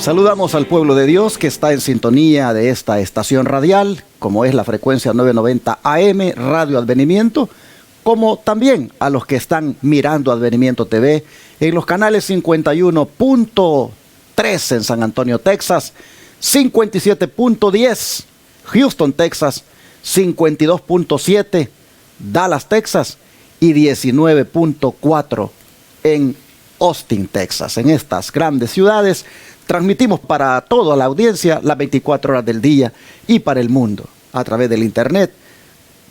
Saludamos al pueblo de Dios que está en sintonía de esta estación radial, como es la frecuencia 990 AM, Radio Advenimiento, como también a los que están mirando Advenimiento TV en los canales 51.3 en San Antonio, Texas, 57.10 Houston, Texas, 52.7 Dallas, Texas y 19.4 en Austin, Texas. En estas grandes ciudades transmitimos para toda la audiencia las 24 horas del día y para el mundo a través del internet,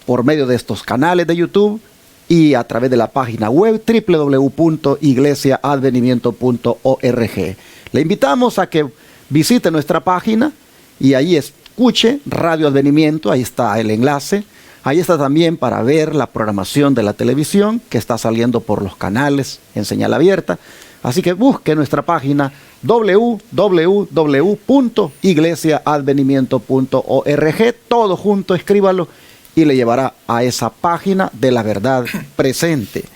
por medio de estos canales de YouTube y a través de la página web www.iglesiaadvenimiento.org. Le invitamos a que visite nuestra página y ahí escuche Radio Advenimiento, ahí está el enlace. Ahí está también para ver la programación de la televisión que está saliendo por los canales en señal abierta. Así que busque nuestra página www.iglesiaadvenimiento.org. Todo junto, escríbalo y le llevará a esa página de la verdad presente.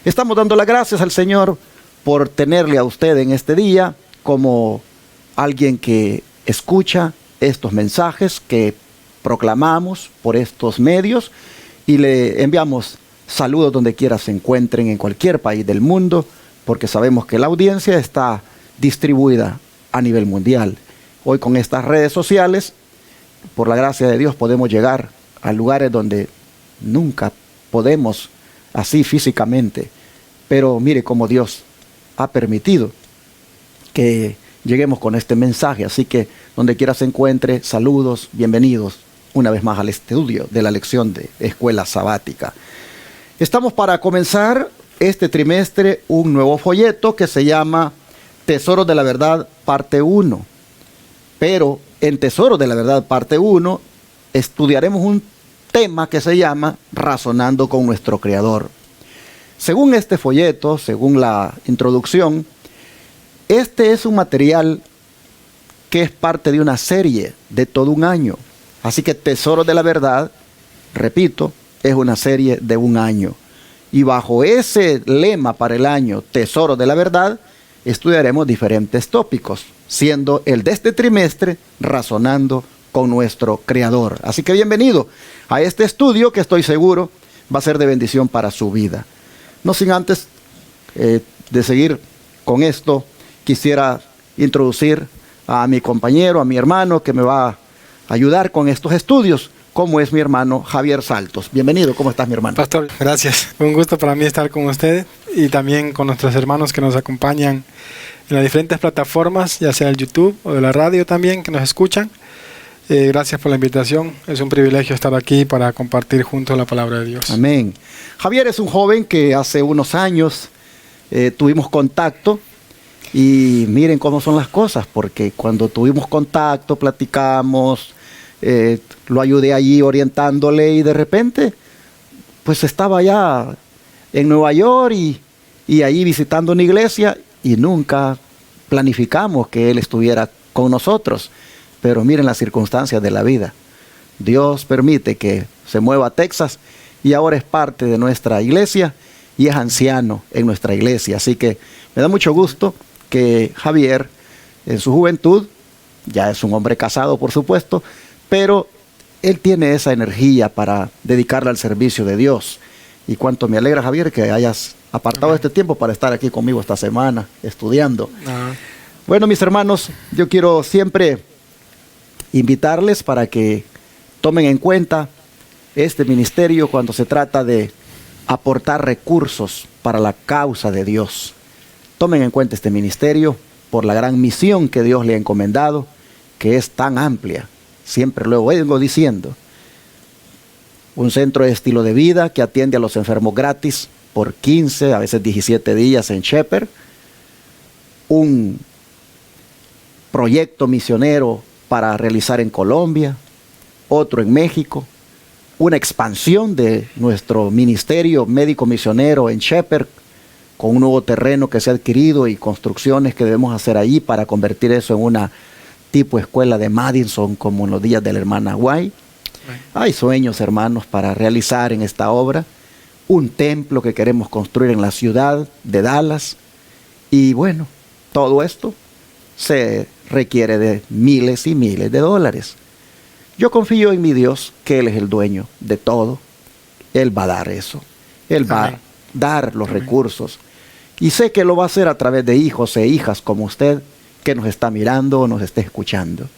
Estamos dando las gracias al Señor por tenerle a usted en este día como alguien que escucha estos mensajes que proclamamos por estos medios y le enviamos saludos donde quiera se encuentren en cualquier país del mundo, porque sabemos que la audiencia está distribuida a nivel mundial. Hoy con estas redes sociales, por la gracia de Dios, podemos llegar a lugares donde nunca podemos así físicamente, pero mire cómo Dios ha permitido que lleguemos con este mensaje. Así que donde quiera se encuentre, saludos, bienvenidos una vez más al estudio de la lección de Escuela Sabática. Estamos para comenzar este trimestre un nuevo folleto que se llama Tesoros de la Verdad, parte 1. Pero en Tesoros de la Verdad, parte 1, estudiaremos un tema que se llama Razonando con nuestro Creador. Según este folleto, según la introducción, este es un material que es parte de una serie de todo un año. Así que Tesoros de la Verdad, repito, es una serie de un año. Y bajo ese lema para el año, Tesoros de la Verdad, estudiaremos diferentes tópicos, siendo el de este trimestre, Razonando con nuestro Creador. Así que bienvenido a este estudio que estoy seguro va a ser de bendición para su vida. No sin antes de seguir con esto, quisiera introducir a mi compañero, a mi hermano que me va a ayudar con estos estudios, como es mi hermano Javier Saltos. Bienvenido, ¿cómo estás, mi hermano? Pastor, gracias. Un gusto para mí estar con usted y también con nuestros hermanos que nos acompañan en las diferentes plataformas, ya sea el YouTube o de la radio también, que nos escuchan. Gracias por la invitación. Es un privilegio estar aquí para compartir juntos la palabra de Dios. Amén. Javier es un joven que hace unos años tuvimos contacto. Y miren cómo son las cosas, porque cuando tuvimos contacto, platicamos, lo ayudé allí orientándole y de repente, pues estaba ya en Nueva York y ahí visitando una iglesia y nunca planificamos que él estuviera con nosotros. Pero miren las circunstancias de la vida. Dios permite que se mueva a Texas y ahora es parte de nuestra iglesia y es anciano en nuestra iglesia. Así que me da mucho gusto que Javier, en su juventud, ya es un hombre casado, por supuesto, pero él tiene esa energía para dedicarla al servicio de Dios. Y cuánto me alegra, Javier, que hayas apartado este tiempo para estar aquí conmigo esta semana, estudiando. Bueno, mis hermanos, yo quiero siempre invitarles para que tomen en cuenta este ministerio cuando se trata de aportar recursos para la causa de Dios. Tomen en cuenta este ministerio por la gran misión que Dios le ha encomendado, que es tan amplia. Siempre lo vengo diciendo. Un centro de estilo de vida que atiende a los enfermos gratis por 15, a veces 17 días en Shepherd. Un proyecto misionero para realizar en Colombia, otro en México. Una expansión de nuestro ministerio médico misionero en Shepherd, con un nuevo terreno que se ha adquirido y construcciones que debemos hacer allí para convertir eso en una tipo escuela de Madison como en los días de la hermana White. Hay sueños, hermanos, para realizar en esta obra. Un templo que queremos construir en la ciudad de Dallas. Y bueno, todo esto se requiere de miles y miles de dólares. Yo confío en mi Dios, que Él es el dueño de todo. Él va a dar eso. Él va a dar los recursos. Y sé que lo va a hacer a través de hijos e hijas como usted, que nos está mirando o nos esté escuchando.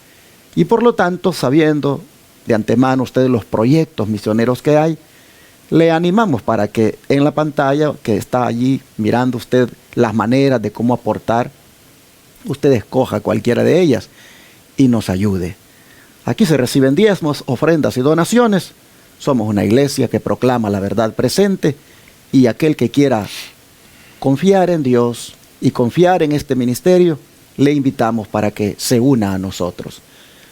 Y por lo tanto, sabiendo de antemano ustedes los proyectos misioneros que hay, le animamos para que en la pantalla que está allí mirando usted las maneras de cómo aportar, usted escoja cualquiera de ellas y nos ayude. Aquí se reciben diezmos, ofrendas y donaciones. Somos una iglesia que proclama la verdad presente, y aquel que quiera confiar en Dios y confiar en este ministerio, le invitamos para que se una a nosotros.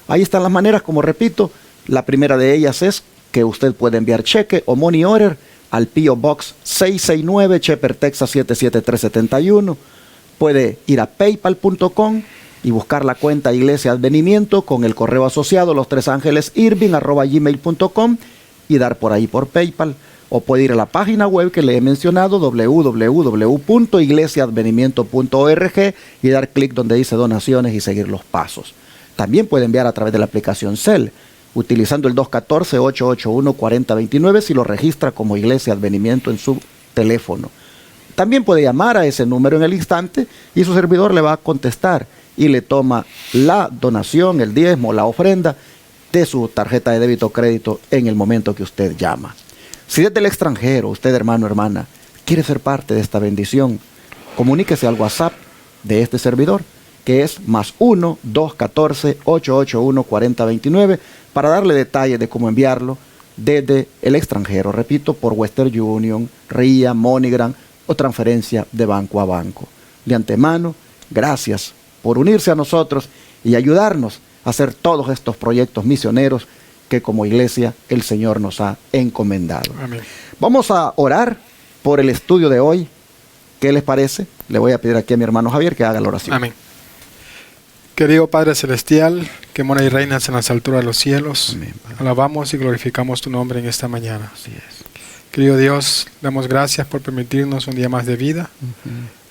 Ahí están las maneras, como repito. La primera de ellas es que usted puede enviar cheque o money order al P.O. Box 669, Shepherd, Texas 77371. Puede ir a paypal.com y buscar la cuenta Iglesia Advenimiento con el correo asociado lostresangelesirving@gmail.com y dar por ahí por PayPal. O puede ir a la página web que le he mencionado, www.iglesiaadvenimiento.org, y dar clic donde dice donaciones y seguir los pasos. También puede enviar a través de la aplicación Cel, utilizando el 214-881-4029 si lo registra como Iglesia Advenimiento en su teléfono. También puede llamar a ese número en el instante y su servidor le va a contestar y le toma la donación, el diezmo, la ofrenda de su tarjeta de débito o crédito en el momento que usted llama. Si desde el extranjero, usted, hermano o hermana, quiere ser parte de esta bendición, comuníquese al WhatsApp de este servidor, que es +1 214 881 4029, para darle detalles de cómo enviarlo desde el extranjero, repito, por Western Union, RIA, MoneyGram o transferencia de banco a banco. De antemano, gracias por unirse a nosotros y ayudarnos a hacer todos estos proyectos misioneros que como iglesia el Señor nos ha encomendado. Amén. Vamos a orar por el estudio de hoy. ¿Qué les parece? Le voy a pedir aquí a mi hermano Javier que haga la oración. Amén. Querido Padre Celestial, que mora y reinas en las alturas de los cielos, Amén, alabamos y glorificamos tu nombre en esta mañana. Así es. Querido Dios, damos gracias por permitirnos un día más de vida.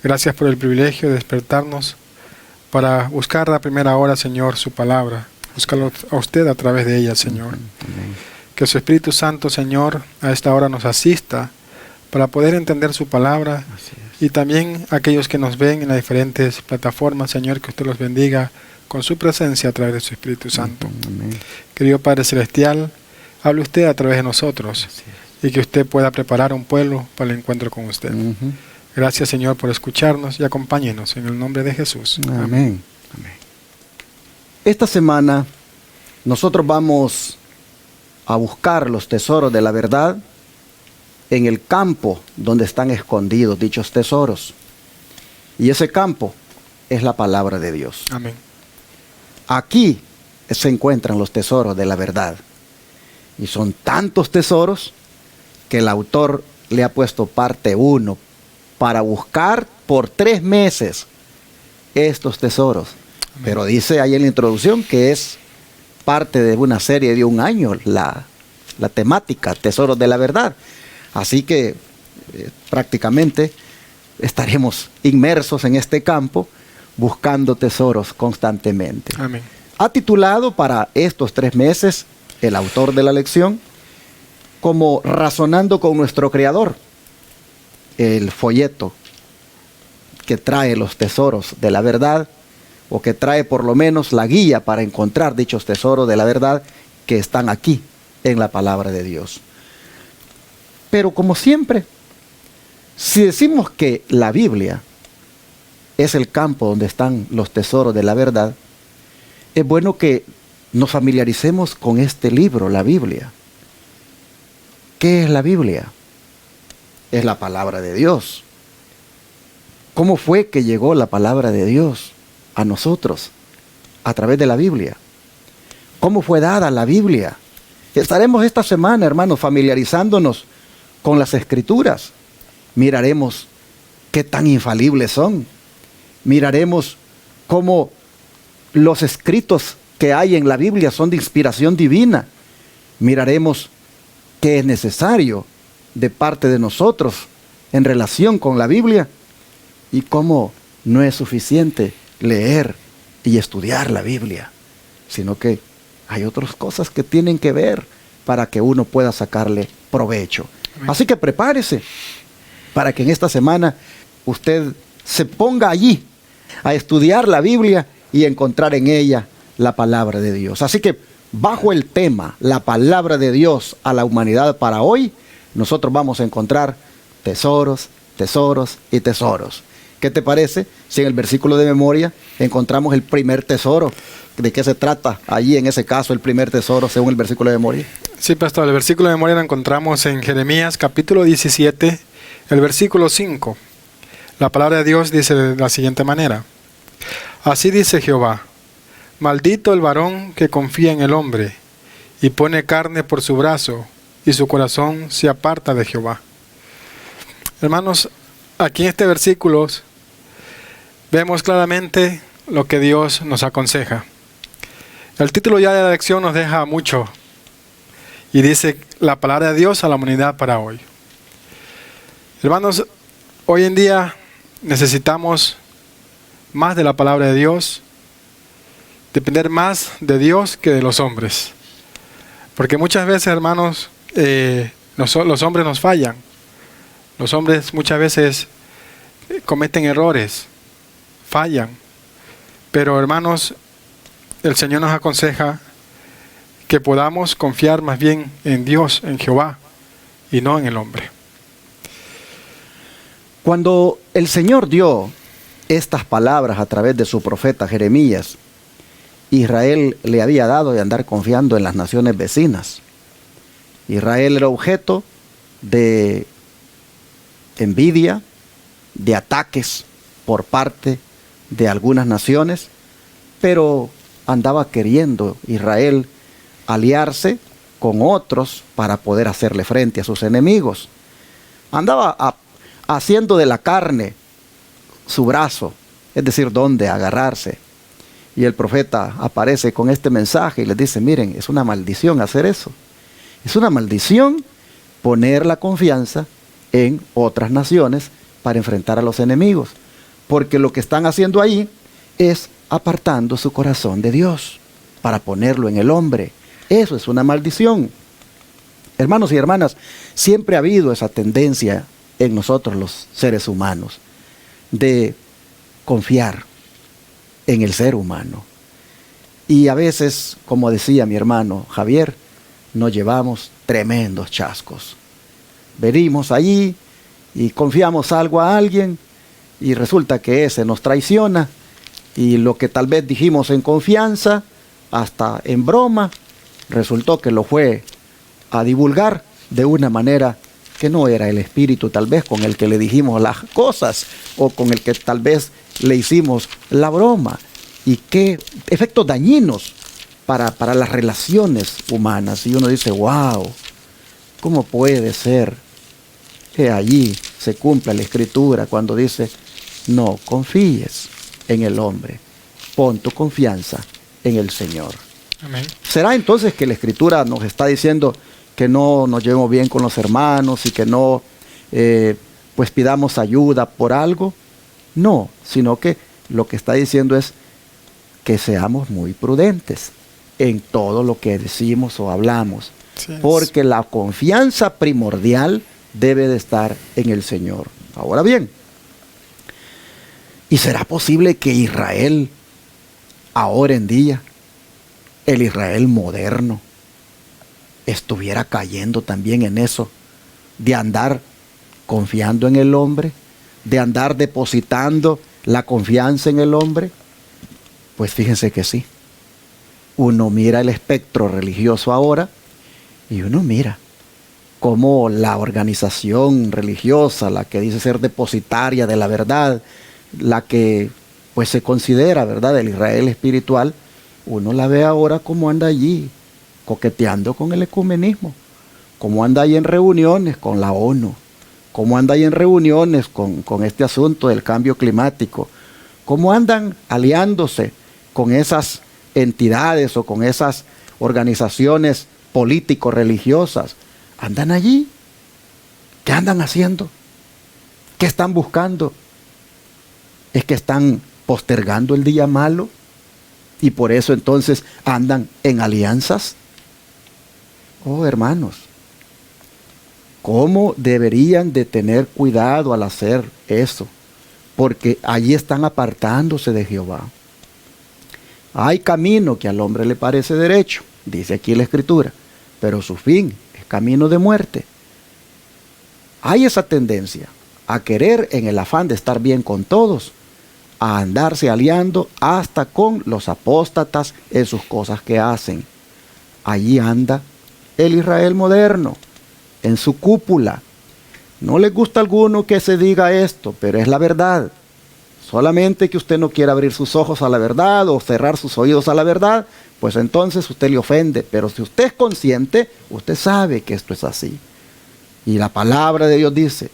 Gracias por el privilegio de despertarnos para buscar a primera hora, Señor, su palabra. Búscalo a usted a través de ella, Señor. Amén. Que su Espíritu Santo, Señor, a esta hora nos asista para poder entender su palabra. Así es. Y también aquellos que nos ven en las diferentes plataformas, Señor, que usted los bendiga con su presencia a través de su Espíritu Santo. Amén. Querido Padre Celestial, hable usted a través de nosotros Así y que usted pueda preparar un pueblo para el encuentro con usted. es. Gracias, Señor, por escucharnos y acompáñenos en el nombre de Jesús. Amén. Amén. Esta semana nosotros vamos a buscar los tesoros de la verdad en el campo donde están escondidos dichos tesoros. Y ese campo es la palabra de Dios. Amén. Aquí se encuentran los tesoros de la verdad. Y son tantos tesoros que el autor le ha puesto parte 1 para buscar por 3 meses estos tesoros. Amén. Pero dice ahí en la introducción que es parte de una serie de 1 año, la temática, tesoros de la verdad. Así que prácticamente estaremos inmersos en este campo buscando tesoros constantemente. Amén. Ha titulado para estos 3 meses el autor de la lección como Razonando con nuestro Creador, el folleto que trae los tesoros de la verdad, o que trae por lo menos la guía para encontrar dichos tesoros de la verdad que están aquí en la palabra de Dios. Pero como siempre, si decimos que la Biblia es el campo donde están los tesoros de la verdad, es bueno que nos familiaricemos con este libro, la Biblia. ¿Qué es la Biblia? Es la palabra de Dios. ¿Cómo fue que llegó la palabra de Dios a nosotros? A través de la Biblia. ¿Cómo fue dada la Biblia? Estaremos esta semana, hermanos, familiarizándonos con las Escrituras. Miraremos qué tan infalibles son. Miraremos cómo los escritos que hay en la Biblia son de inspiración divina. Miraremos qué es necesario de parte de nosotros en relación con la Biblia y cómo no es suficiente leer y estudiar la Biblia, sino que hay otras cosas que tienen que ver para que uno pueda sacarle provecho. Amén. Así que prepárese para que en esta semana usted se ponga allí a estudiar la Biblia y encontrar en ella la palabra de Dios. Así que bajo el tema, la palabra de Dios a la humanidad para hoy, nosotros vamos a encontrar tesoros, tesoros y tesoros. ¿Qué te parece si en el versículo de memoria encontramos el primer tesoro? ¿De qué se trata allí en ese caso el primer tesoro según el versículo de memoria? Sí, pastor, el versículo de memoria lo encontramos en Jeremías capítulo 17, el versículo 5. La palabra de Dios dice de la siguiente manera: así dice Jehová, maldito el varón que confía en el hombre y pone carne por su brazo y su corazón se aparta de Jehová. Hermanos, aquí en este versículo vemos claramente lo que Dios nos aconseja. El título ya de la lección nos deja mucho y dice la palabra de Dios a la humanidad para hoy. Hermanos, hoy en día necesitamos más de la palabra de Dios, depender más de Dios que de los hombres. Porque muchas veces, hermanos, los hombres nos fallan. Los hombres muchas veces cometen errores, fallan. Pero, hermanos, el Señor nos aconseja que podamos confiar más bien en Dios, en Jehová, y no en el hombre. Cuando el Señor dio estas palabras a través de su profeta Jeremías, Israel le había dado de andar confiando en las naciones vecinas. Israel era objeto de envidia, de ataques por parte de algunas naciones, pero andaba queriendo Israel aliarse con otros para poder hacerle frente a sus enemigos. Andaba haciendo de la carne su brazo, es decir, donde agarrarse. Y el profeta aparece con este mensaje y les dice: miren, es una maldición hacer eso. Es una maldición poner la confianza en otras naciones para enfrentar a los enemigos. Porque lo que están haciendo ahí es apartando su corazón de Dios para ponerlo en el hombre. Eso es una maldición. Hermanos y hermanas, siempre ha habido esa tendencia en nosotros los seres humanos de confiar en el ser humano. Y a veces, como decía mi hermano Javier, nos llevamos tremendos chascos. Venimos allí y confiamos algo a alguien y resulta que ese nos traiciona, y lo que tal vez dijimos en confianza, hasta en broma, resultó que lo fue a divulgar de una manera que no era el espíritu tal vez con el que le dijimos las cosas o con el que tal vez le hicimos la broma. Y qué efectos dañinos para las relaciones humanas. Y uno dice: wow, ¿cómo puede ser que allí se cumpla la escritura cuando dice: no confíes en el hombre, pon tu confianza en el Señor? Amén. ¿Será entonces que la escritura nos está diciendo que no nos llevemos bien con los hermanos y que no pues pidamos ayuda por algo? No, sino que lo que está diciendo es que seamos muy prudentes en todo lo que decimos o hablamos, sí, porque la confianza primordial debe de estar en el Señor. Ahora bien, ¿y será posible que Israel, ahora en día, el Israel moderno, estuviera cayendo también en eso, de andar confiando en el hombre, de andar depositando la confianza en el hombre? Pues fíjense que sí. Uno mira el espectro religioso ahora y uno mira cómo la organización religiosa, la que dice ser depositaria de la verdad, la que pues se considera, ¿verdad?, el Israel espiritual, uno la ve ahora como anda allí coqueteando con el ecumenismo, como anda ahí en reuniones con la ONU, como anda ahí en reuniones con este asunto del cambio climático, como andan aliándose con esas entidades o con esas organizaciones político-religiosas. Andan allí. ¿Qué andan haciendo? ¿Qué están buscando? ¿Es que están postergando el día malo Y por eso entonces andan en alianzas. Oh, hermanos, ¿cómo deberían de tener cuidado al hacer eso? Porque allí están apartándose de Jehová. Hay camino que al hombre le parece derecho, dice aquí la Escritura, pero su fin es camino de muerte. Hay esa tendencia a querer, en el afán de estar bien con todos, a andarse aliando hasta con los apóstatas en sus cosas que hacen. Allí anda el Israel moderno, en su cúpula. No les gusta a alguno que se diga esto, pero es la verdad. Solamente que usted no quiera abrir sus ojos a la verdad o cerrar sus oídos a la verdad, pues entonces usted le ofende. Pero si usted es consciente, usted sabe que esto es así. Y la palabra de Dios dice,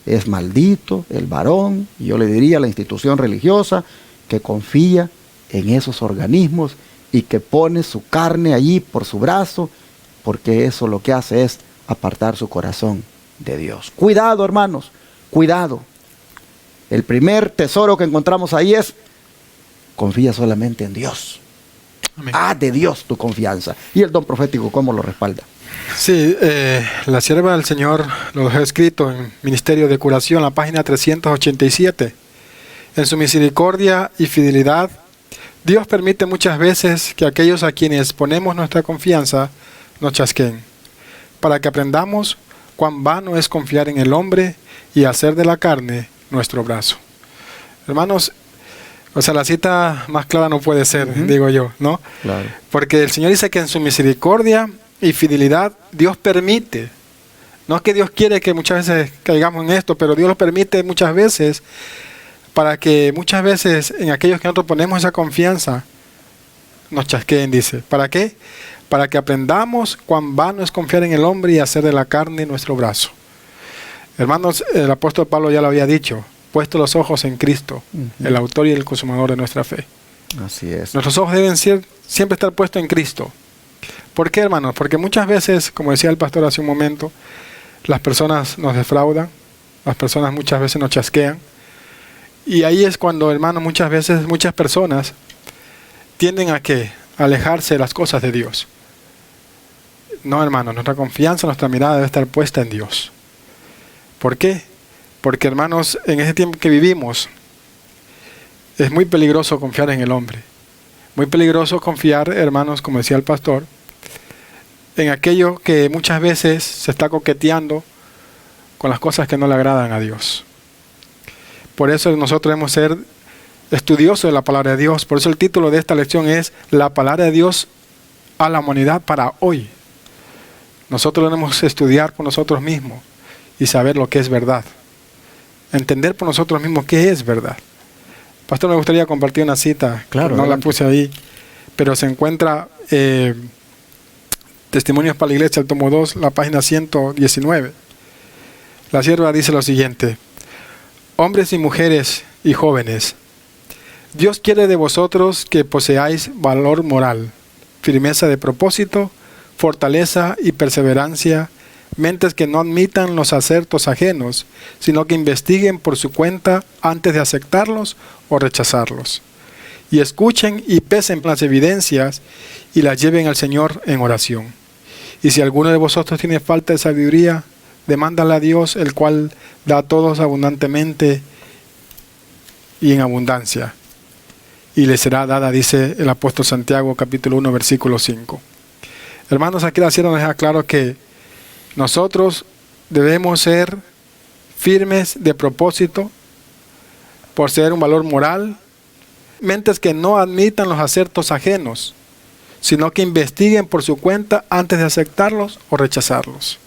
es maldito el varón, y yo le diría a la institución religiosa, que confía en esos organismos y que pone su carne allí por su brazo, porque eso lo que hace es apartar su corazón de Dios. Cuidado, hermanos, cuidado. El primer tesoro que encontramos ahí es, confía solamente en Dios. Amén. De Dios tu confianza. Y el don profético, ¿cómo lo respalda? Sí, la sierva del Señor lo dejó escrito en Ministerio de Curación, la página 387. En su misericordia y fidelidad, Dios permite muchas veces que aquellos a quienes ponemos nuestra confianza nos chasqueen, para que aprendamos cuán vano es confiar en el hombre y hacer de la carne nuestro brazo. Hermanos, o sea, la cita más clara no puede ser, digo yo, ¿no? Claro. Porque el Señor dice que en su misericordia y fidelidad Dios permite. No es que Dios quiere que muchas veces caigamos en esto, pero Dios lo permite muchas veces para que muchas veces en aquellos que nosotros ponemos esa confianza nos chasqueen, dice. ¿Para qué? Para que aprendamos cuán vano es confiar en el hombre y hacer de la carne nuestro brazo. Hermanos, el apóstol Pablo ya lo había dicho, puesto los ojos en Cristo, el autor y el consumador de nuestra fe. Así es. Nuestros ojos deben siempre estar puestos en Cristo. ¿Por qué, hermanos? Porque muchas veces, como decía el pastor hace un momento, las personas nos defraudan, las personas muchas veces nos chasquean. Y ahí es cuando, hermanos, muchas veces muchas personas tienden a ¿qué? A alejarse de las cosas de Dios. No, hermanos, nuestra confianza, nuestra mirada debe estar puesta en Dios. ¿Por qué? Porque, hermanos, en ese tiempo que vivimos, es muy peligroso confiar en el hombre. Muy peligroso confiar, hermanos, como decía el pastor, en aquello que muchas veces se está coqueteando con las cosas que no le agradan a Dios. Por eso nosotros debemos ser estudiosos de la palabra de Dios. Por eso el título de esta lección es La palabra de Dios a la humanidad para hoy. Nosotros debemos estudiar por nosotros mismos y saber lo que es verdad. Entender por nosotros mismos qué es verdad. Pastor, me gustaría compartir una cita. Claro, no adelante. la puse ahí, pero se encuentra Testimonios para la Iglesia, el tomo 2, la página 119. La sierva dice lo siguiente: hombres y mujeres y jóvenes, Dios quiere de vosotros que poseáis valor moral, firmeza de propósito, fortaleza y perseverancia, mentes que no admitan los acertos ajenos, sino que investiguen por su cuenta antes de aceptarlos o rechazarlos. Y escuchen y pesen las evidencias y las lleven al Señor en oración. Y si alguno de vosotros tiene falta de sabiduría, demándala a Dios, el cual da a todos abundantemente y en abundancia. Y le será dada, dice el apóstol Santiago, capítulo 1, versículo 5. Hermanos, aquí la sierva nos deja claro que nosotros debemos ser firmes de propósito, poseer un valor moral, mentes que no admitan los acertos ajenos, sino que investiguen por su cuenta antes de aceptarlos o rechazarlos.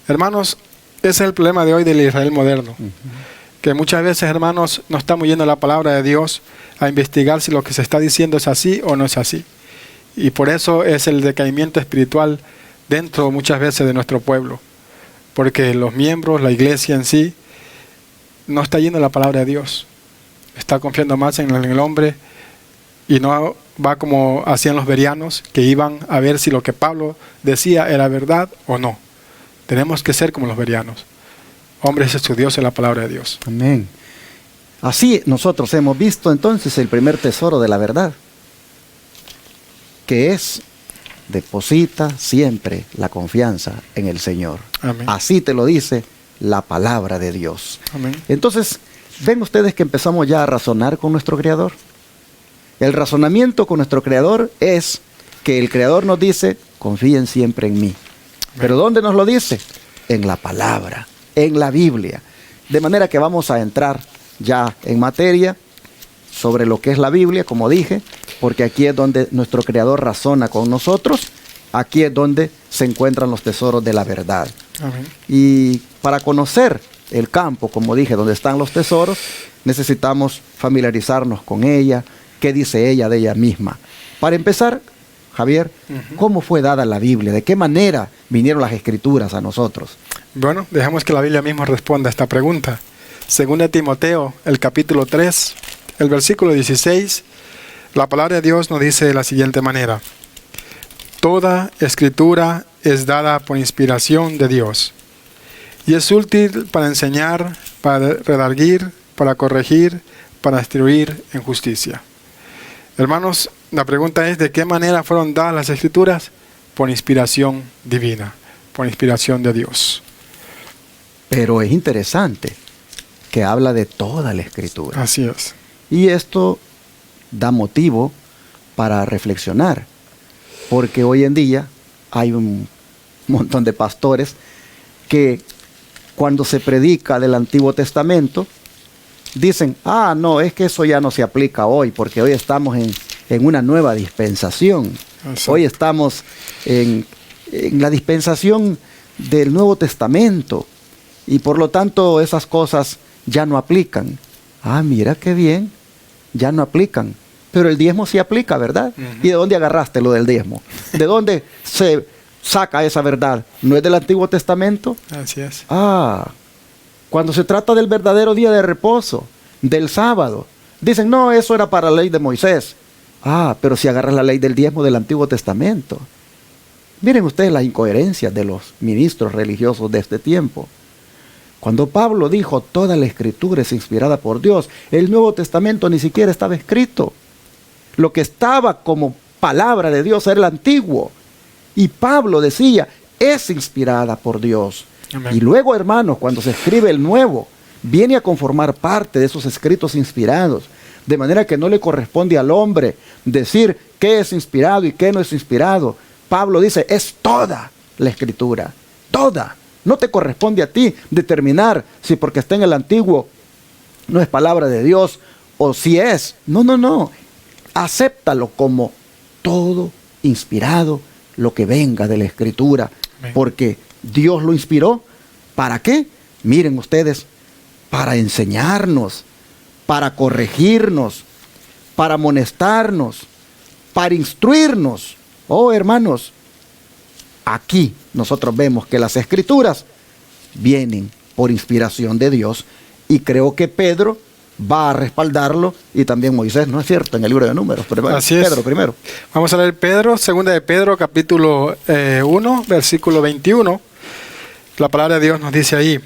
Hermanos, ese es el problema de hoy del Israel moderno. Que muchas veces, hermanos, no estamos yendo a la palabra de Dios a investigar si lo que se está diciendo es así o no es así. Y por eso es el decaimiento espiritual dentro muchas veces de nuestro pueblo. Porque los miembros, la iglesia en sí, no está yendo a la palabra de Dios. Está confiando más en el hombre y no va como hacían los bereanos, que iban a ver si lo que Pablo decía era verdad o no. Tenemos que ser como los bereanos, hombres estudiosos de la palabra de Dios. Amén. Así nosotros hemos visto entonces el primer tesoro de la verdad. que es: deposita siempre la confianza en el Señor. Amén. Así te lo dice la palabra de Dios. Amén. Entonces, ven ustedes que empezamos ya a razonar con nuestro Creador. El razonamiento con nuestro Creador es que el Creador nos dice: confíen siempre en mí. ¿Pero dónde nos lo dice? En la palabra, en la Biblia. De manera que vamos a entrar ya en materia sobre lo que es la Biblia, como dije, porque aquí es donde nuestro Creador razona con nosotros. Aquí es donde se encuentran los tesoros de la verdad. Amén. Y para conocer el campo, como dije, donde están los tesoros, necesitamos familiarizarnos con ella, qué dice ella de ella misma. Para empezar, Javier, ¿cómo fue dada la Biblia? ¿De qué manera vinieron las Escrituras a nosotros? Bueno, dejemos que la Biblia misma responda a esta pregunta. Según de Timoteo, el capítulo 3, el versículo 16, la palabra de Dios nos dice de la siguiente manera: toda escritura es dada por inspiración de Dios y es útil para enseñar, para redarguir, para corregir, para instruir en justicia. Hermanos, la pregunta es: ¿de qué manera fueron dadas las escrituras? Por inspiración divina, por inspiración de Dios. Pero es interesante que habla de toda la Escritura. Así es. Y esto da motivo para reflexionar, porque hoy en día hay un montón de pastores que cuando se predica del Antiguo Testamento dicen: ah, no, es que eso ya no se aplica hoy, porque hoy estamos en una nueva dispensación. Exacto. Hoy estamos en la dispensación del Nuevo Testamento y por lo tanto esas cosas ya no aplican. Ah, mira qué bien, ya no aplican. Pero el diezmo sí aplica, ¿verdad? ¿Y de dónde agarraste lo del diezmo? ¿De dónde se saca esa verdad? ¿No es del Antiguo Testamento? Así es. Ah, cuando se trata del verdadero día de reposo, del sábado, dicen: no, eso era para la ley de Moisés. Ah, pero si agarras la ley del diezmo del Antiguo Testamento. Miren ustedes las incoherencias de los ministros religiosos de este tiempo. Cuando Pablo dijo: toda la Escritura es inspirada por Dios, el Nuevo Testamento ni siquiera estaba escrito. Lo que estaba como palabra de Dios era el Antiguo. Y Pablo decía: es inspirada por Dios. Amén. Y luego, hermanos, cuando se escribe el Nuevo, viene a conformar parte de esos escritos inspirados. De manera que no le corresponde al hombre decir qué es inspirado y qué no es inspirado. Pablo dice: es toda la Escritura, toda. No te corresponde a ti determinar si porque está en el Antiguo no es palabra de Dios o si es. No, no, no. Acéptalo como todo inspirado, lo que venga de la Escritura. Amén. Porque Dios lo inspiró. ¿Para qué? Miren ustedes, para enseñarnos, para corregirnos, para amonestarnos, para instruirnos. Oh, hermanos, aquí nosotros vemos que las Escrituras vienen por inspiración de Dios y creo que Pedro va a respaldarlo y también Moisés, ¿no es cierto? En el libro de Números. Pero bueno, así es. Pedro primero. Vamos a leer Pedro, segunda de Pedro, capítulo 1, versículo 21. La palabra de Dios nos dice ahí: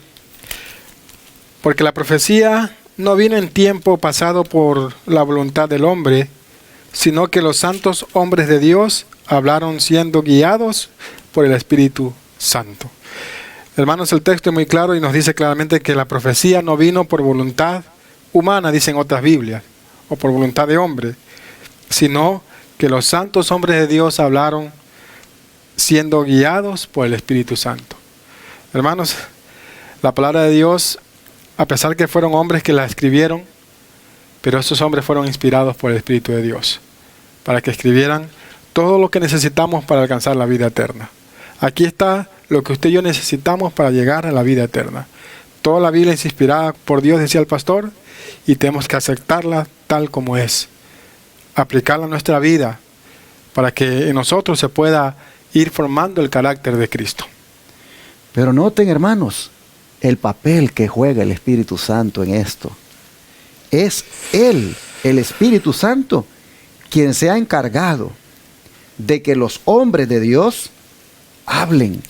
porque la profecía no vino en tiempo pasado por la voluntad del hombre, sino que los santos hombres de Dios hablaron siendo guiados por el Espíritu Santo. Hermanos, el texto es muy claro y nos dice claramente que la profecía no vino por voluntad humana, dicen otras Biblias, o por voluntad de hombre, sino que los santos hombres de Dios hablaron siendo guiados por el Espíritu Santo. Hermanos, la palabra de Dios, a pesar que fueron hombres que la escribieron, pero estos hombres fueron inspirados por el Espíritu de Dios, para que escribieran todo lo que necesitamos para alcanzar la vida eterna. Aquí está lo que usted y yo necesitamos para llegar a la vida eterna. Toda la Biblia es inspirada por Dios, decía el pastor, y tenemos que aceptarla tal como es. Aplicarla a nuestra vida para que en nosotros se pueda ir formando el carácter de Cristo. Pero noten, hermanos, el papel que juega el Espíritu Santo en esto. Es Él, el Espíritu Santo, quien se ha encargado de que los hombres de Dios hablen.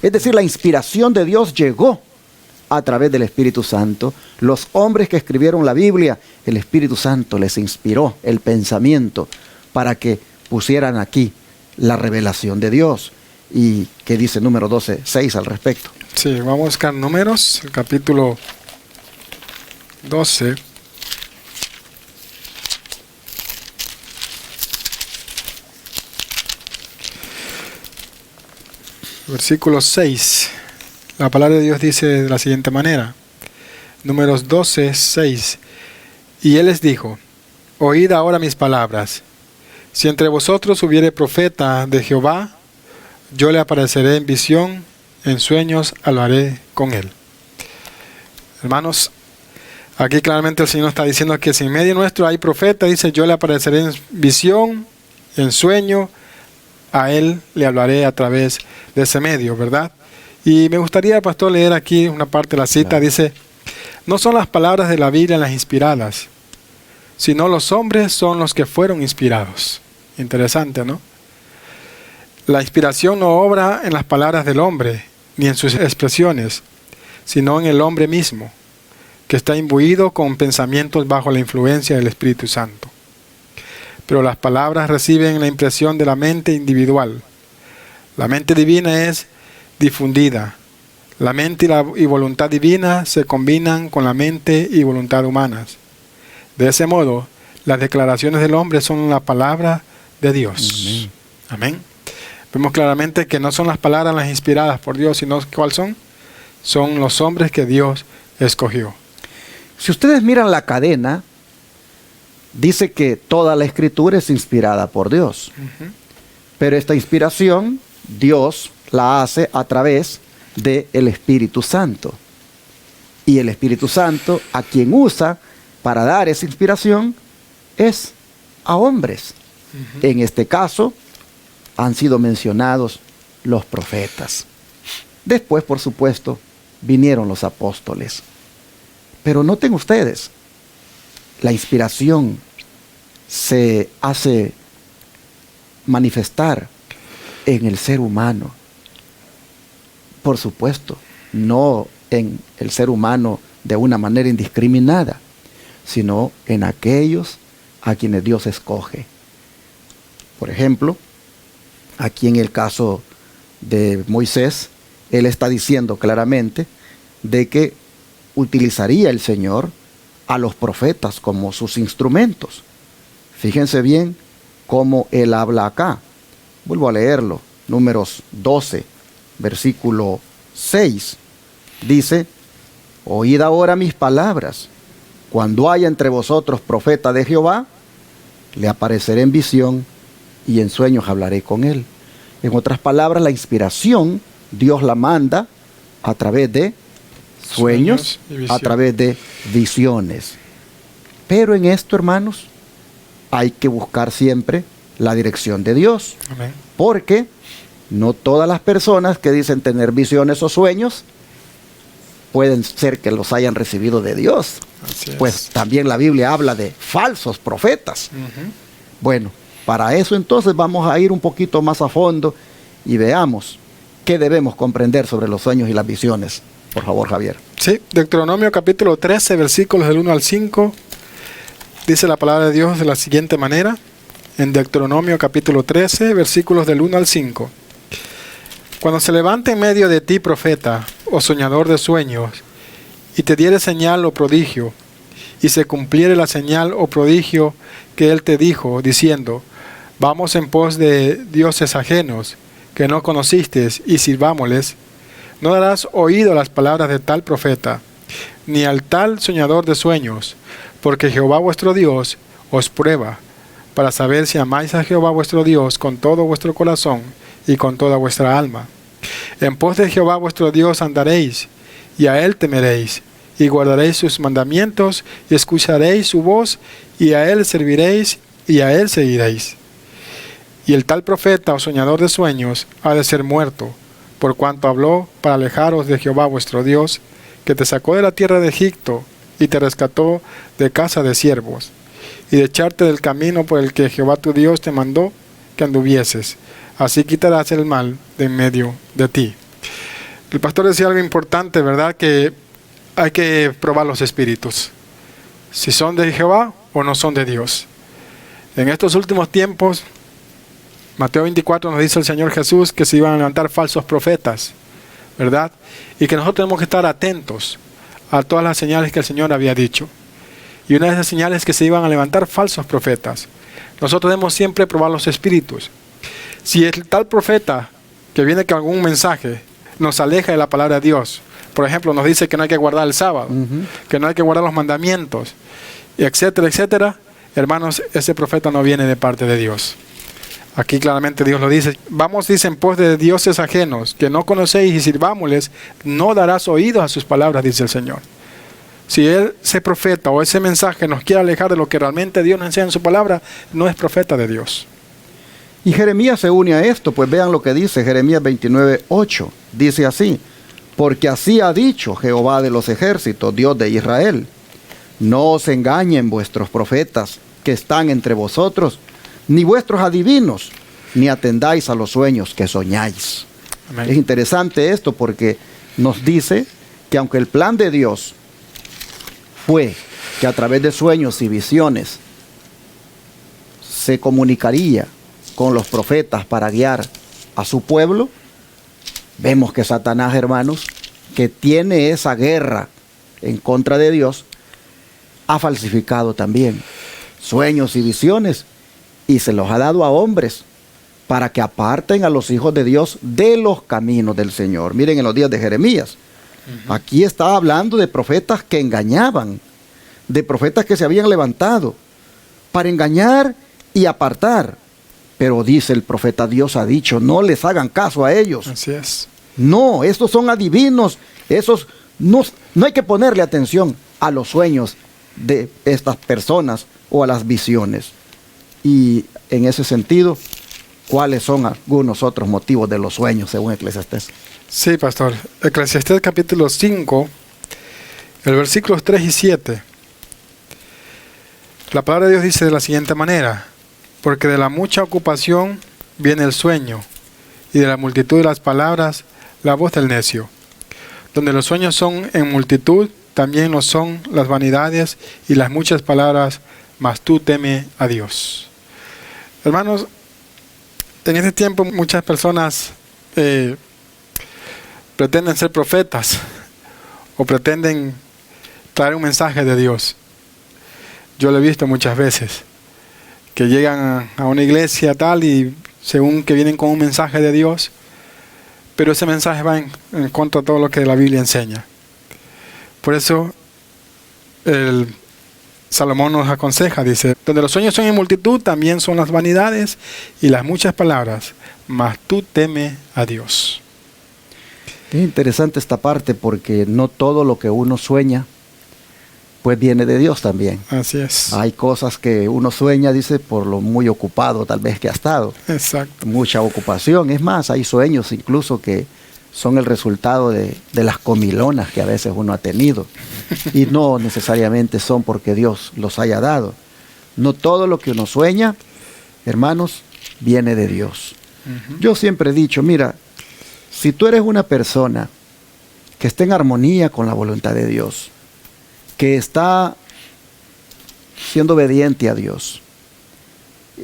Es decir, la inspiración de Dios llegó a través del Espíritu Santo. Los hombres que escribieron la Biblia, el Espíritu Santo les inspiró el pensamiento para que pusieran aquí la revelación de Dios. ¿Y qué dice Números 12:6 al respecto? Sí, vamos a buscar Números, el capítulo 12. Versículo 6. La palabra de Dios dice de la siguiente manera. Números 12:6. Y él les dijo: oíd ahora mis palabras. Si entre vosotros hubiere profeta de Jehová, yo le apareceré en visión, en sueños hablaré con él. Hermanos, aquí claramente el Señor está diciendo que si en medio nuestro hay profeta, dice, yo le apareceré en visión, en sueño, a él le hablaré a través de ese medio, ¿verdad? Y me gustaría, pastor, leer aquí una parte de la cita. Claro. Dice, no son las palabras de la Biblia las inspiradas, sino los hombres son los que fueron inspirados. Interesante, ¿no? La inspiración no obra en las palabras del hombre, ni en sus expresiones, sino en el hombre mismo, que está imbuido con pensamientos bajo la influencia del Espíritu Santo. Pero las palabras reciben la impresión de la mente individual. La mente divina es difundida. La mente y voluntad divina se combinan con la mente y voluntad humanas. De ese modo, las declaraciones del hombre son la palabra de Dios. Amén. Vemos claramente que no son las palabras las inspiradas por Dios, sino ¿cuáles son? Son los hombres que Dios escogió. Si ustedes miran la cadena, dice que toda la escritura es inspirada por Dios. Pero esta inspiración, Dios la hace a través del Espíritu Santo. Y el Espíritu Santo, a quien usa para dar esa inspiración, es a hombres. En este caso, han sido mencionados los profetas. Después, por supuesto, vinieron los apóstoles. Pero noten ustedes, la inspiración se hace manifestar en el ser humano. Por supuesto, no en el ser humano de una manera indiscriminada, sino en aquellos a quienes Dios escoge. Por ejemplo, aquí en el caso de Moisés, él está diciendo claramente de que utilizaría el Señor a los profetas como sus instrumentos. Fíjense bien cómo él habla acá. Vuelvo a leerlo. Números 12, versículo 6. Dice, oíd ahora mis palabras. Cuando haya entre vosotros profeta de Jehová, le apareceré en visión y en sueños hablaré con él. En otras palabras, la inspiración Dios la manda a través de sueños a través de visiones. Pero en esto, hermanos, hay que buscar siempre la dirección de Dios. Amén. Porque no todas las personas que dicen tener visiones o sueños pueden ser que los hayan recibido de Dios. Pues también la Biblia habla de falsos profetas. Bueno, para eso entonces vamos a ir un poquito más a fondo y veamos qué debemos comprender sobre los sueños y las visiones. Por favor, Javier. Sí, Deuteronomio capítulo 13, versículos del 1 al 5, dice la palabra de Dios de la siguiente manera, en Deuteronomio capítulo 13, versículos del 1 al 5. Cuando se levante en medio de ti profeta o soñador de sueños, y te diere señal o prodigio, y se cumpliere la señal o prodigio que él te dijo, diciendo, vamos en pos de dioses ajenos, que no conociste, y sirvámosles, no darás oído a las palabras de tal profeta, ni al tal soñador de sueños, porque Jehová vuestro Dios os prueba, para saber si amáis a Jehová vuestro Dios con todo vuestro corazón y con toda vuestra alma. En pos de Jehová vuestro Dios andaréis, y a él temeréis, y guardaréis sus mandamientos, y escucharéis su voz, y a él serviréis, y a él seguiréis. Y el tal profeta o soñador de sueños ha de ser muerto, por cuanto habló para alejaros de Jehová vuestro Dios, que te sacó de la tierra de Egipto, y te rescató de casa de siervos, y de echarte del camino por el que Jehová tu Dios te mandó que anduvieses. Así quitarás el mal de en medio de ti. El pastor decía algo importante, ¿verdad? Que hay que probar los espíritus, si son de Jehová o no son de Dios. En estos últimos tiempos Mateo 24 nos dice el Señor Jesús que se iban a levantar falsos profetas, ¿verdad? Y que nosotros tenemos que estar atentos a todas las señales que el Señor había dicho. Y una de esas señales es que se iban a levantar falsos profetas. Nosotros debemos siempre probar los espíritus. Si el tal profeta que viene con algún mensaje nos aleja de la palabra de Dios, por ejemplo, nos dice que no hay que guardar el sábado, que no hay que guardar los mandamientos, etcétera, etcétera, hermanos, ese profeta no viene de parte de Dios. Aquí claramente Dios lo dice. Vamos, dice, en pos de dioses ajenos, que no conocéis, y sirvámosles, no darás oídos a sus palabras, dice el Señor. Si ese profeta o ese mensaje nos quiere alejar de lo que realmente Dios nos enseña en su palabra, no es profeta de Dios. Y Jeremías se une a esto, pues vean lo que dice Jeremías 29:8. Dice así: porque así ha dicho Jehová de los ejércitos, Dios de Israel: no os engañen vuestros profetas que están entre vosotros, ni vuestros adivinos, ni atendáis a los sueños que soñáis. Amén. Es interesante esto porque nos dice que aunque el plan de Dios fue que a través de sueños y visiones se comunicaría con los profetas para guiar a su pueblo, vemos que Satanás, hermanos, que tiene esa guerra en contra de Dios, ha falsificado también sueños y visiones y se los ha dado a hombres para que aparten a los hijos de Dios de los caminos del Señor. Miren en los días de Jeremías, aquí está hablando de profetas que engañaban, de profetas que se habían levantado para engañar y apartar. Pero dice el profeta, Dios ha dicho, no les hagan caso a ellos. Así es. No, estos son adivinos, esos no hay que ponerle atención a los sueños de estas personas o a las visiones. Y en ese sentido, ¿cuáles son algunos otros motivos de los sueños según Eclesiastés? Sí, pastor. Eclesiastés capítulo 5, el versículos 3 y 7. La palabra de Dios dice de la siguiente manera: porque de la mucha ocupación viene el sueño, y de la multitud de las palabras la voz del necio. Donde los sueños son en multitud, también lo son las vanidades y las muchas palabras, mas tú teme a Dios. Hermanos, en este tiempo muchas personas pretenden ser profetas o pretenden traer un mensaje de Dios. Yo lo he visto muchas veces, que llegan a una iglesia tal y según que vienen con un mensaje de Dios, pero ese mensaje va en contra de todo lo que la Biblia enseña. Por eso el Salomón nos aconseja, dice: donde los sueños son en multitud, también son las vanidades y las muchas palabras, mas tú teme a Dios. Es interesante esta parte porque no todo lo que uno sueña pues viene de Dios también. Así es. Hay cosas que uno sueña, dice, por lo muy ocupado tal vez que ha estado. Exacto. Mucha ocupación. Es más, hay sueños incluso que son el resultado de las comilonas que a veces uno ha tenido. Y no necesariamente son porque Dios los haya dado. No todo lo que uno sueña, hermanos, viene de Dios. Yo siempre he dicho, mira, si tú eres una persona que está en armonía con la voluntad de Dios, que está siendo obediente a Dios,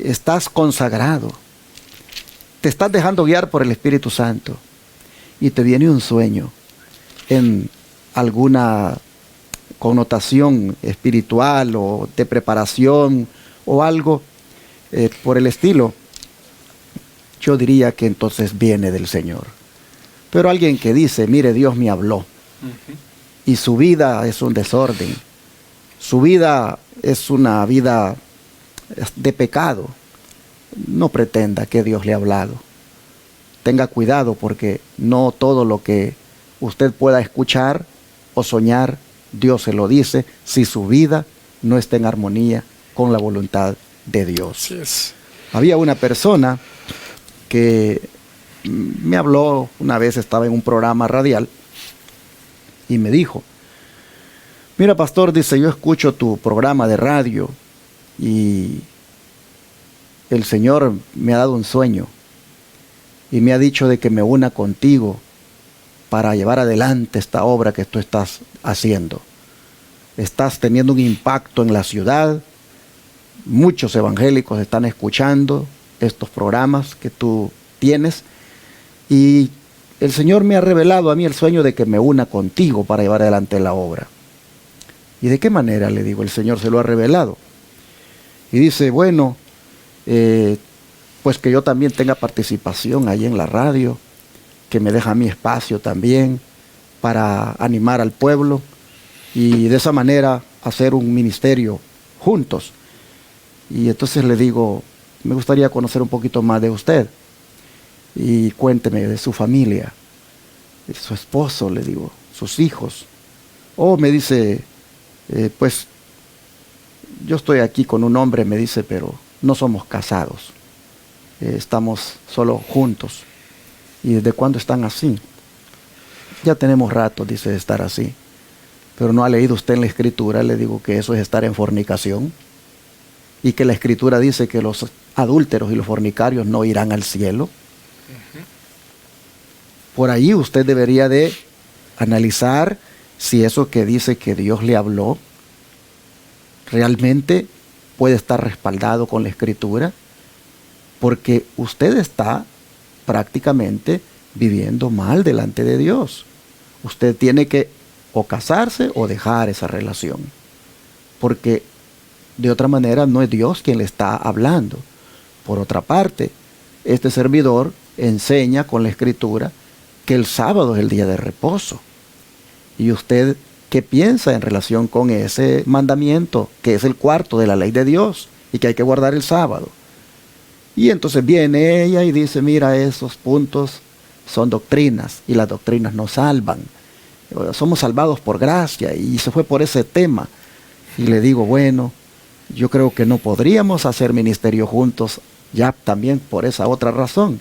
estás consagrado, te estás dejando guiar por el Espíritu Santo y te viene un sueño en alguna connotación espiritual o de preparación o algo por el estilo, yo diría que entonces viene del Señor. Pero alguien que dice, mire, Dios me habló, y su vida es un desorden, su vida es una vida de pecado, no pretenda que Dios le ha hablado. Tenga cuidado porque no todo lo que usted pueda escuchar o soñar, Dios se lo dice, si su vida no está en armonía con la voluntad de Dios. Yes. Había una persona que me habló una vez, estaba en un programa radial, y me dijo, mira pastor, dice, yo escucho tu programa de radio y el Señor me ha dado un sueño y me ha dicho de que me una contigo para llevar adelante esta obra que tú estás haciendo. Estás teniendo un impacto en la ciudad, muchos evangélicos están escuchando estos programas que tú tienes. Y el Señor me ha revelado a mí el sueño de que me una contigo para llevar adelante la obra. ¿Y de qué manera? Le digo, el Señor se lo ha revelado. Y dice, bueno, pues que yo también tenga participación ahí en la radio, que me deja mi espacio también para animar al pueblo y de esa manera hacer un ministerio juntos. Y entonces le digo, me gustaría conocer un poquito más de usted y cuénteme de su familia, de su esposo, le digo, sus hijos. Oh, me dice, pues yo estoy aquí con un hombre, me dice, pero no somos casados, estamos solo juntos. ¿Y desde cuándo están así? Ya tenemos rato, dice, de estar así. Pero ¿no ha leído usted en la Escritura? Le digo que eso es estar en fornicación. Y que la Escritura dice que los adúlteros y los fornicarios no irán al cielo. Por ahí usted debería de analizar si eso que dice que Dios le habló realmente puede estar respaldado con la Escritura. Porque usted está prácticamente viviendo mal delante de Dios. Usted tiene que o casarse o dejar esa relación, porque de otra manera no es Dios quien le está hablando. Por otra parte, este servidor enseña con la Escritura que el sábado es el día de reposo. ¿Y usted qué piensa en relación con ese mandamiento, que es el cuarto de la ley de Dios y que hay que guardar el sábado? Y entonces viene ella y dice, mira, esos puntos son doctrinas y las doctrinas nos salvan. Somos salvados por gracia, y se fue por ese tema. Y le digo, bueno, yo creo que no podríamos hacer ministerio juntos ya también por esa otra razón.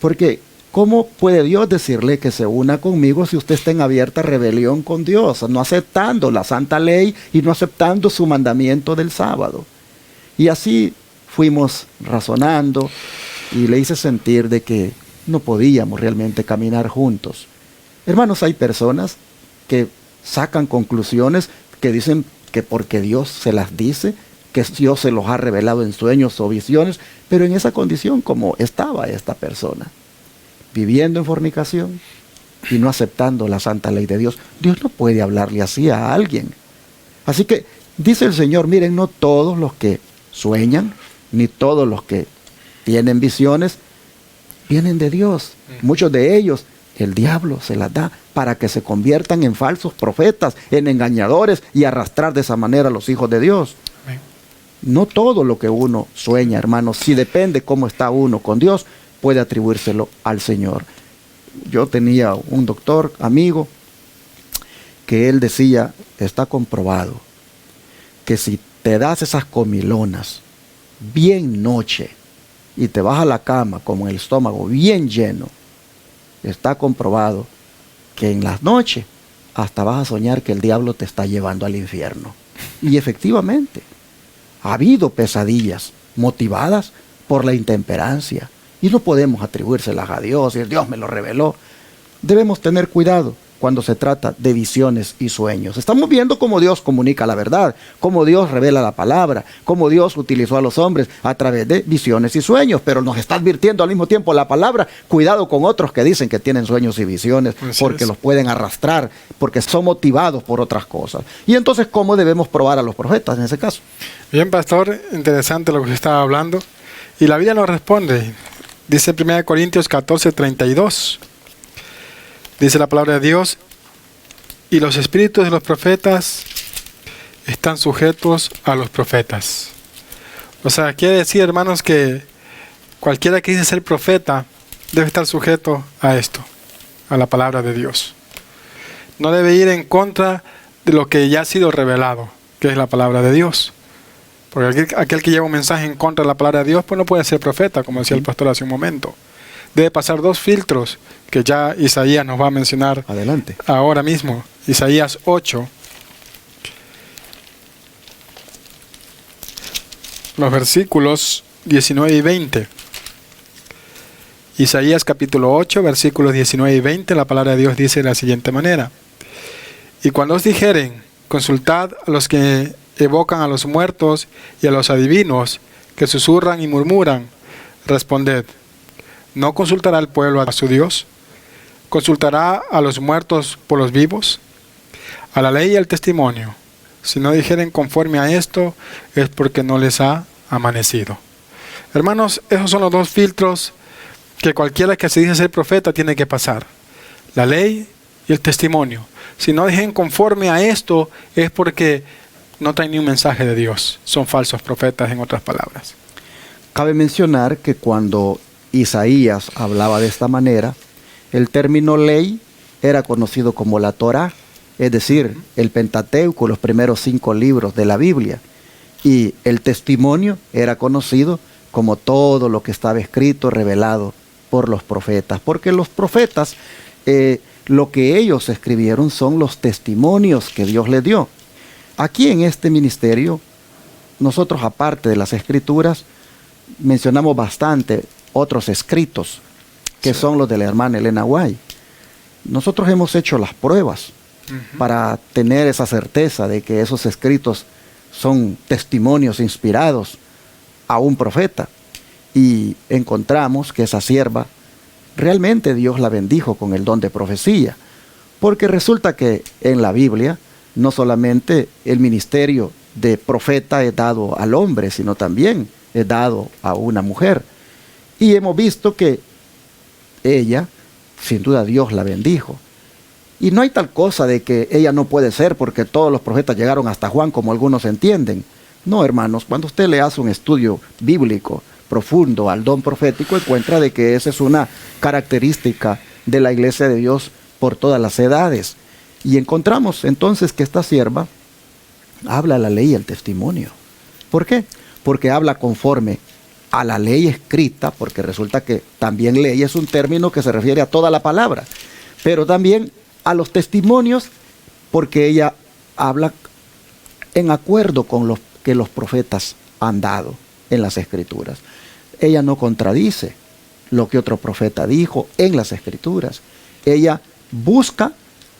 Porque ¿cómo puede Dios decirle que se una conmigo si usted está en abierta rebelión con Dios, no aceptando la santa ley y no aceptando su mandamiento del sábado? Y así fuimos razonando y le hice sentir de que no podíamos realmente caminar juntos. Hermanos, hay personas que sacan conclusiones que dicen que porque Dios se las dice, que Dios se los ha revelado en sueños o visiones, pero en esa condición como estaba esta persona, viviendo en fornicación y no aceptando la santa ley de Dios. Dios no puede hablarle así a alguien. Así que dice el Señor, miren, no todos los que sueñan, ni todos los que tienen visiones, vienen de Dios. Muchos de ellos, el diablo se las da para que se conviertan en falsos profetas, en engañadores y arrastrar de esa manera a los hijos de Dios. Amén. No todo lo que uno sueña, hermanos, si depende cómo está uno con Dios, puede atribuírselo al Señor. Yo tenía un doctor, amigo, que él decía, está comprobado, que si te das esas comilonas bien noche y te vas a la cama con el estómago bien lleno, está comprobado que en las noches hasta vas a soñar que el diablo te está llevando al infierno. Y efectivamente, ha habido pesadillas motivadas por la intemperancia y no podemos atribuírselas a Dios y Dios me lo reveló. Debemos tener cuidado cuando se trata de visiones y sueños. Estamos viendo cómo Dios comunica la verdad, cómo Dios revela la palabra, cómo Dios utilizó a los hombres a través de visiones y sueños, pero nos está advirtiendo al mismo tiempo la palabra, cuidado con otros que dicen que tienen sueños y visiones, porque los pueden arrastrar, porque son motivados por otras cosas. Y entonces, ¿cómo debemos probar a los profetas en ese caso? Bien, pastor, interesante lo que usted estaba hablando, y la Biblia nos responde. Dice 1 Corintios 14:32. Dice la palabra de Dios, y los espíritus de los profetas están sujetos a los profetas. O sea, quiere decir, hermanos, que cualquiera que dice ser profeta debe estar sujeto a esto, a la palabra de Dios. No debe ir en contra de lo que ya ha sido revelado, que es la palabra de Dios. Porque aquel que lleva un mensaje en contra de la palabra de Dios, pues no puede ser profeta, como decía el pastor hace un momento. Debe pasar 2 filtros que ya Isaías nos va a mencionar. Adelante. Ahora mismo. Isaías 8. Los versículos 19 y 20. Isaías capítulo 8, versículos 19 y 20. La palabra de Dios dice de la siguiente manera. Y cuando os dijeren, consultad a los que evocan a los muertos y a los adivinos, que susurran y murmuran, Responded, ¿no consultará el pueblo a su Dios? ¿Consultará a los muertos por los vivos? A la ley y al testimonio. Si no dijeren conforme a esto, es porque no les ha amanecido. Hermanos, esos son los dos filtros que cualquiera que se dice ser profeta tiene que pasar. La ley y el testimonio. Si no dijen conforme a esto, es porque no traen ni un mensaje de Dios. Son falsos profetas, en otras palabras. Cabe mencionar que cuando Isaías hablaba de esta manera, el término ley era conocido como la Torá, es decir, el Pentateuco, los primeros 5 libros de la Biblia. Y el testimonio era conocido como todo lo que estaba escrito, revelado por los profetas. Porque los profetas, lo que ellos escribieron son los testimonios que Dios les dio. Aquí en este ministerio, nosotros aparte de las escrituras, mencionamos bastante otros escritos, que son los de la hermana Elena White. Nosotros hemos hecho las pruebas para tener esa certeza de que esos escritos son testimonios inspirados a un profeta. Y encontramos que esa sierva, realmente Dios la bendijo con el don de profecía. Porque resulta que en la Biblia, no solamente el ministerio de profeta es dado al hombre, sino también es dado a una mujer. Y hemos visto que ella, sin duda Dios la bendijo. Y no hay tal cosa de que ella no puede ser porque todos los profetas llegaron hasta Juan, como algunos entienden. No, hermanos, cuando usted le hace un estudio bíblico profundo al don profético, encuentra de que esa es una característica de la iglesia de Dios por todas las edades. Y encontramos entonces que esta sierva habla la ley y el testimonio. ¿Por qué? Porque habla conforme a la ley escrita, porque resulta que también ley es un término que se refiere a toda la palabra, pero también a los testimonios, porque ella habla en acuerdo con lo que los profetas han dado en las escrituras. Ella no contradice lo que otro profeta dijo en las escrituras. Ella busca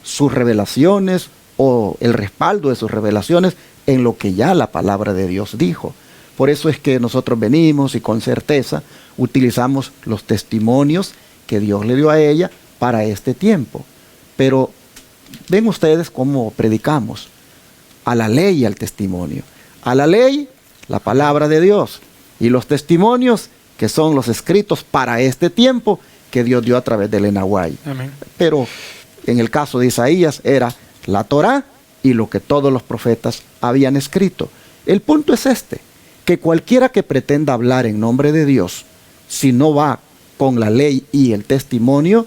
sus revelaciones o el respaldo de sus revelaciones en lo que ya la palabra de Dios dijo. Por eso es que nosotros venimos y con certeza utilizamos los testimonios que Dios le dio a ella para este tiempo. Pero ven ustedes cómo predicamos a la ley y al testimonio. A la ley, la palabra de Dios, y los testimonios, que son los escritos para este tiempo que Dios dio a través de Elena White. Amén. Pero en el caso de Isaías era la Torá y lo que todos los profetas habían escrito. El punto es este, que cualquiera que pretenda hablar en nombre de Dios, si no va con la ley y el testimonio,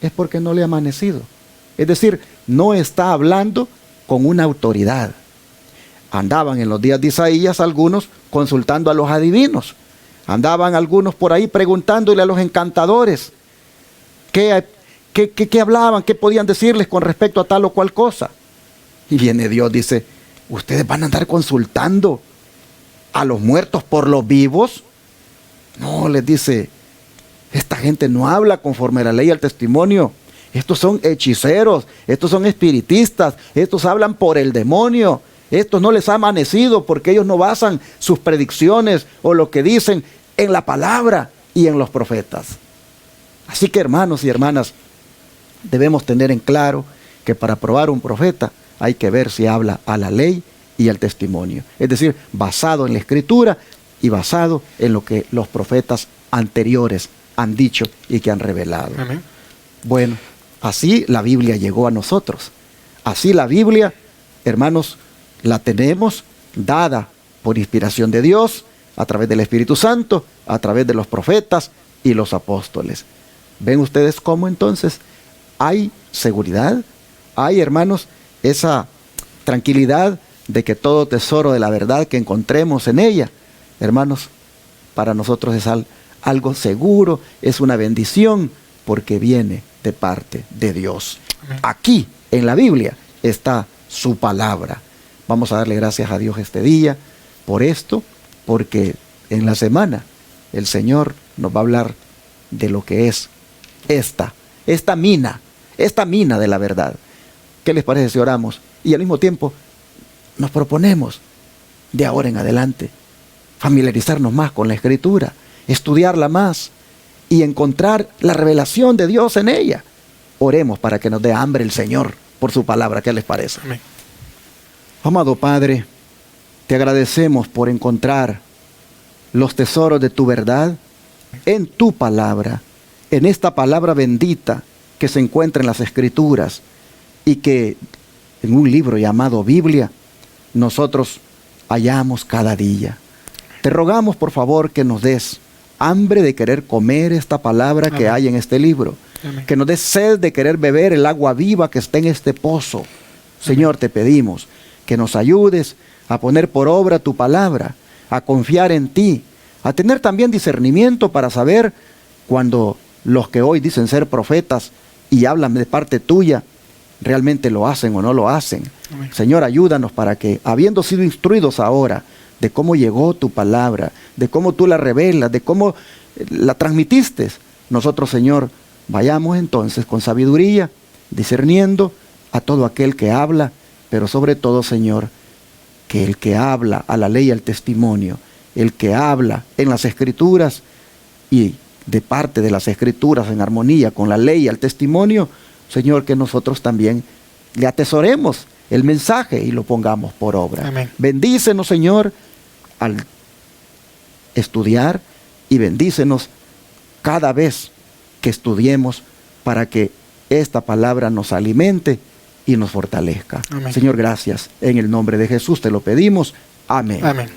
es porque no le ha amanecido. Es decir, no está hablando con una autoridad. Andaban en los días de Isaías algunos consultando a los adivinos. Andaban algunos por ahí preguntándole a los encantadores qué hablaban, qué podían decirles con respecto a tal o cual cosa. Y viene Dios, dice, ¿ustedes van a andar consultando a los muertos por los vivos? No, les dice, esta gente no habla conforme a la ley y al testimonio. Estos son hechiceros, estos son espiritistas, estos hablan por el demonio. Estos no les ha amanecido porque ellos no basan sus predicciones o lo que dicen en la palabra y en los profetas. Así que, hermanos y hermanas, debemos tener en claro que para probar un profeta hay que ver si habla a la ley y al testimonio. Es decir, basado en la escritura y basado en lo que los profetas anteriores han dicho y que han revelado. Amén. Bueno, así la Biblia llegó a nosotros. Así la Biblia, hermanos, la tenemos dada por inspiración de Dios, a través del Espíritu Santo, a través de los profetas y los apóstoles. ¿Ven ustedes cómo entonces hay seguridad? Hay, hermanos, esa tranquilidad de que todo tesoro de la verdad que encontremos en ella, hermanos, para nosotros es algo seguro, es una bendición, porque viene de parte de Dios. Amén. Aquí, en la Biblia, está su palabra. Vamos a darle gracias a Dios este día por esto, porque en la semana el Señor nos va a hablar de lo que es esta mina de la verdad. ¿Qué les parece si oramos? Y al mismo tiempo nos proponemos de ahora en adelante familiarizarnos más con la Escritura estudiarla más y encontrar la revelación de Dios en ella. Oremos para que nos dé hambre el Señor por su palabra. ¿Qué les parece? Amén. Amado Padre, te agradecemos por encontrar los tesoros de tu verdad en tu palabra, en esta palabra bendita que se encuentra en las Escrituras y que en un libro llamado Biblia nosotros hallamos cada día. Te rogamos por favor que nos des hambre de querer comer esta palabra que hay en este libro. Amén. Que nos des sed de querer beber el agua viva que está en este pozo. Señor, te pedimos que nos ayudes a poner por obra tu palabra, a confiar en ti, a tener también discernimiento para saber cuando los que hoy dicen ser profetas y hablan de parte tuya, realmente lo hacen o no lo hacen. Amén. Señor, ayúdanos para que, habiendo sido instruidos ahora de cómo llegó tu palabra, de cómo tú la revelas, de cómo la transmitiste, nosotros, Señor, vayamos entonces con sabiduría, discerniendo a todo aquel que habla, pero sobre todo, Señor, que el que habla a la ley y al testimonio, el que habla en las Escrituras y de parte de las Escrituras en armonía con la ley y el testimonio, Señor, que nosotros también le atesoremos el mensaje y lo pongamos por obra. Amén. Bendícenos, Señor, al estudiar y bendícenos cada vez que estudiemos para que esta palabra nos alimente y nos fortalezca. Amén. Señor, gracias. En el nombre de Jesús te lo pedimos. Amén. Amén.